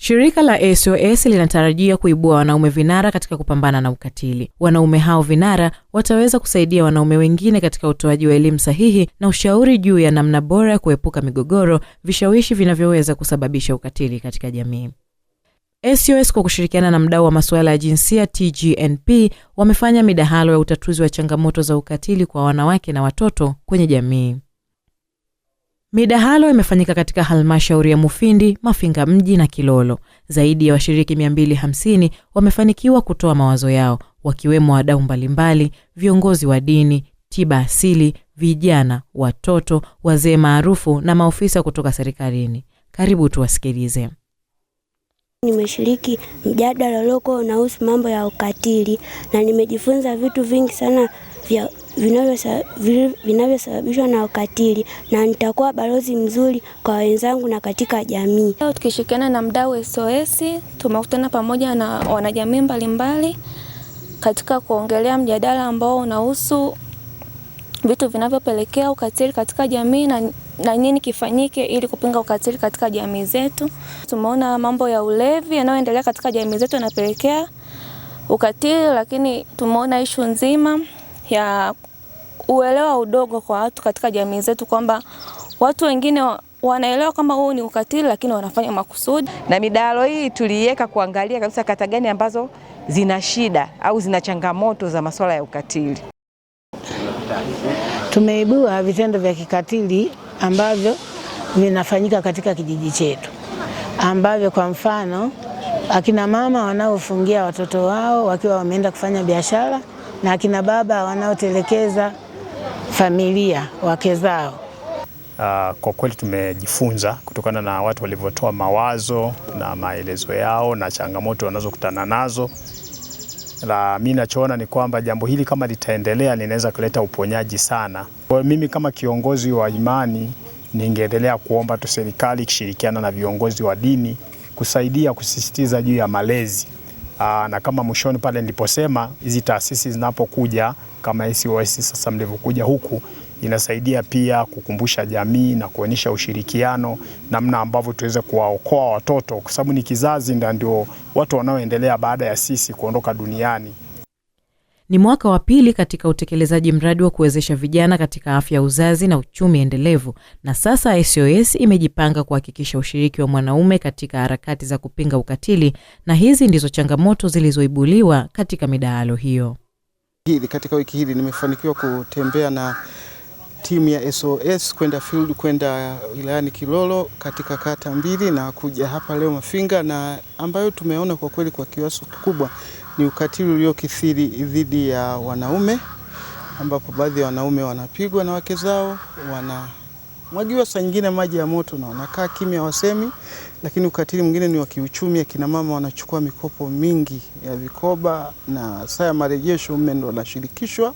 Shirika la SOS linatarajia kuibua wanaume vinara katika kupambana na ukatili. Wanaume hao vinara wataweza kusaidia wanaume wengine katika utoaji wa elimu sahihi na ushauri juu ya namna bora ya kuepuka migogoro, vishawishi vinavyoweza kusababisha ukatili katika jamii. SOS kwa kushirikiana na mdau wa masuala ya jinsia TGNP wamefanya midahalo ya utatuzi wa changamoto za ukatili kwa wanawake na watoto kwenye jamii. Midahalo imefanyika katika halmashauri ya Mufindi, Mafinga mji na Kilolo. Zaidi ya washiriki 250 wamefanikiwa kutoa mawazo yao, wakiwemo wadau mbalimbali, viongozi wa dini, tiba asili, vijana, watoto, wazee maarufu na maofisa kutoka serikalini. Karibu tuwasikilize. Nimeshiriki mjadala loko unahusu mambo ya ukatili na nimejifunza vitu vingi sana vinavyosababishwa na ukatili, na nitakuwa balozi mzuri kwa wenzangu na katika jamii. Leo tukishirikiana na mdau SOS tumekutana pamoja na wanajamii mbalimbali katika kuongelea mjadala ambao unahusu vitu vinavyopelekea ukatili katika jamii na nini kifanyike ili kupinga ukatili katika jamii zetu. Tumeona mambo ya ulevi yanayoendelea katika jamii zetu yanapelekea ukatili, lakini tumeona issue nzima ya uelewa udogo kwa watu katika jamii zetu, kwamba watu wengine wanaelewa kama huu ni ukatili lakini wanafanya makusudi. Na midahalo hii tuliiweka kuangalia kabisa kata gani ambazo zina shida au zina changamoto za masuala ya ukatili. Tumeibua vitendo vya kikatili ambavyo vinafanyika katika kijiji chetu, ambavyo kwa mfano akina mama wanaofungia watoto wao wakiwa wameenda kufanya biashara na akina baba wanaotelekeza familia wake zao. Kwa kweli tumejifunza kutokana na watu walivyotoa mawazo na maelezo yao na changamoto wanazokutana nazo. Mimi ninachoona ni kwamba jambo hili kama litaendelea linaweza kuleta uponyaji sana. Kwa mimi kama kiongozi wa imani ningeendelea kuomba tu serikali ikishirikiana na viongozi wa dini kusaidia kusisitiza juu ya malezi. Na kama mwishoni pale niliposema hizi taasisi zinapokuja kama SOS sasa mlivyokuja huku, inasaidia pia kukumbusha jamii na kuonyesha ushirikiano namna ambavyo tuweze kuwaokoa watoto, kwa sababu ni kizazi ndio watu wanaoendelea baada ya sisi kuondoka duniani. Ni mwaka wa pili katika utekelezaji mradi wa kuwezesha vijana katika afya uzazi na uchumi endelevu, na sasa SOS imejipanga kuhakikisha ushiriki wa mwanaume katika harakati za kupinga ukatili, na hizi ndizo changamoto zilizoibuliwa katika midahalo hiyo. Katika wiki hili nimefanikiwa kutembea na timu ya SOS kwenda field, kwenda wilayani Kilolo katika kata mbili na kuja hapa leo Mafinga, na ambayo tumeona kwa kweli kwa kiasi kikubwa ni ukatili uliokithiri dhidi ya wanaume, ambapo baadhi ya wanaume wanapigwa na wake zao, wanamwagiwa saa nyingine maji ya moto na wanakaa kimya wasemi. Lakini ukatili mwingine ni wa kiuchumi, akina mama wanachukua mikopo mingi ya vikoba na saa ya marejesho mume ndo anashirikishwa.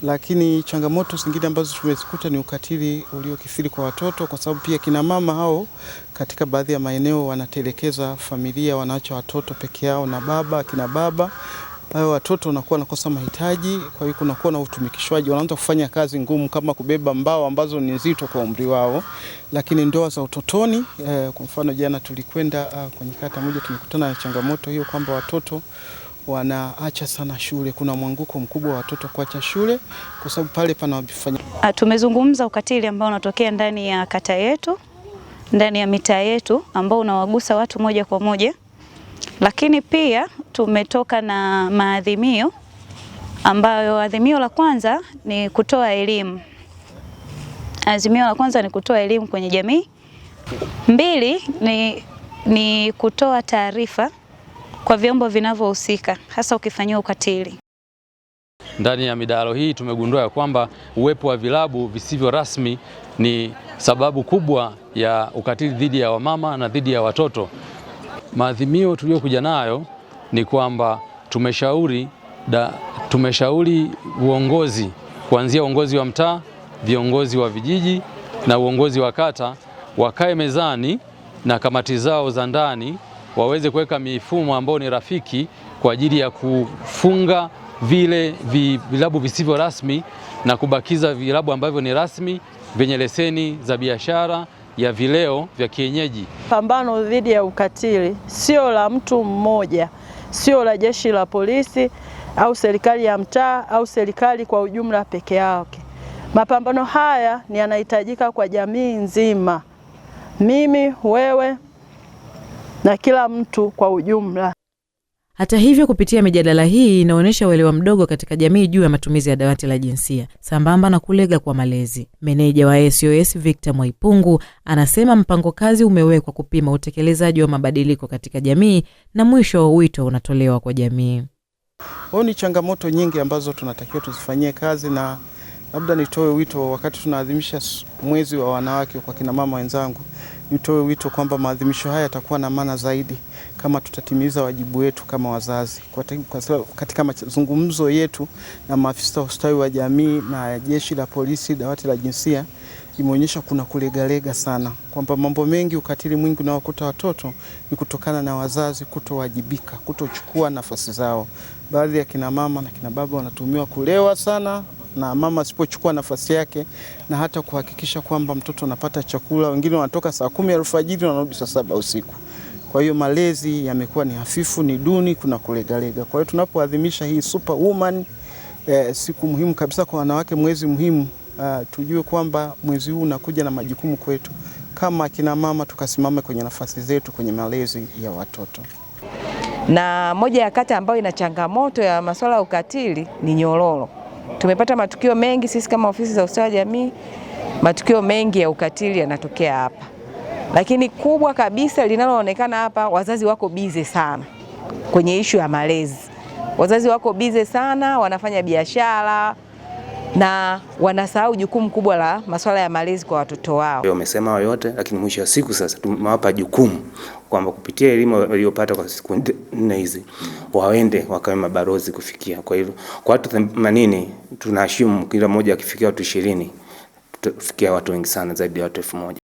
Lakini changamoto zingine ambazo tumezikuta ni ukatili uliokithiri kwa watoto, kwa sababu pia kina mama hao katika baadhi ya maeneo wanatelekeza familia, wanaacha watoto peke yao na kina baba. Hao watoto wanakuwa nakosa mahitaji, kwa hiyo kunakuwa na utumikishwaji, wanaanza kufanya kazi ngumu kama kubeba mbao ambazo ni nzito kwa umri wao. Lakini ndoa za utotoni, kwa mfano jana tulikwenda kwenye kata moja, tumekutana na changamoto hiyo kwamba watoto wanaacha sana shule. Kuna mwanguko mkubwa wa watoto kuacha shule kwa sababu pale panafanya. Tumezungumza ukatili ambao unatokea ndani ya kata yetu, ndani ya mitaa yetu, ambao unawagusa watu moja kwa moja. Lakini pia tumetoka na maadhimio, ambayo adhimio la kwanza ni kutoa elimu. Azimio la kwanza ni kutoa elimu kwenye jamii. 2 ni kutoa taarifa kwa vyombo vinavyohusika hasa ukifanywa ukatili. Ndani ya midahalo hii tumegundua ya kwamba uwepo wa vilabu visivyo rasmi ni sababu kubwa ya ukatili dhidi ya wamama na dhidi ya watoto. Maadhimio tuliyokuja nayo ni kwamba tumeshauri uongozi, kuanzia uongozi wa mtaa, viongozi wa vijiji na uongozi wa kata wakae mezani na kamati zao za ndani waweze kuweka mifumo ambayo ni rafiki kwa ajili ya kufunga vile vilabu visivyo rasmi na kubakiza vilabu ambavyo ni rasmi vyenye leseni za biashara ya vileo vya kienyeji. Pambano dhidi ya ukatili sio la mtu mmoja, sio la jeshi la polisi au serikali ya mtaa au serikali kwa ujumla peke yake. Mapambano haya ni yanahitajika kwa jamii nzima, mimi, wewe na kila mtu kwa ujumla. Hata hivyo, kupitia mijadala hii inaonyesha uelewa mdogo katika jamii juu ya matumizi ya dawati la jinsia sambamba na kulega kwa malezi. Meneja wa SOS Victor Mwaipungu anasema mpango kazi umewekwa kupima utekelezaji wa mabadiliko katika jamii na mwisho wa wito unatolewa kwa jamii. Ni changamoto nyingi ambazo tunatakiwa tuzifanyie kazi, na labda nitoe wito wakati tunaadhimisha mwezi wa wanawake kwa kina mama wenzangu, nitoe wito kwamba maadhimisho haya yatakuwa na maana zaidi kama tutatimiza wajibu wetu kama wazazi. Katika mazungumzo yetu na maafisa wa ustawi wa jamii na jeshi la polisi, dawati la jinsia imeonyesha kuna kulegalega sana, kwamba mambo mengi, ukatili mwingi unaokuta watoto ni kutokana na wazazi kutowajibika, kutochukua nafasi zao. Baadhi ya kina mama na kina baba wanatumiwa kulewa sana, na mama asipochukua nafasi yake na hata kuhakikisha kwamba mtoto anapata chakula, wengine wanatoka saa 10 alfajiri wanarudi saa 7 usiku. Kwa hiyo malezi yamekuwa ni hafifu, ni duni, kuna kulegalega. Kwa hiyo tunapoadhimisha hii Superwoman, siku muhimu kabisa kwa wanawake, mwezi muhimu, tujue kwamba mwezi huu unakuja na majukumu kwetu kama kina mama, tukasimama kwenye nafasi zetu kwenye malezi ya watoto. Na moja ya kata ambayo ina changamoto ya masuala ya ukatili ni Nyololo. Tumepata matukio mengi sisi kama ofisi za ustawi wa jamii, matukio mengi ya ukatili yanatokea hapa. Lakini kubwa kabisa linaloonekana hapa, wazazi wako bize sana kwenye ishu ya malezi. Wazazi wako bize sana, wanafanya biashara na wanasahau jukumu kubwa la masuala ya malezi kwa watoto wao. Wamesema yote, lakini mwisho wa siku sasa tumewapa jukumu kwamba kupitia elimu waliyopata kwa siku 4 hizi waende wakawe mabalozi kufikia. Kwa hivyo kwa watu 80 tunaashumu kila mmoja akifikia watu 20 tutafikia watu wengi sana zaidi ya watu 1000.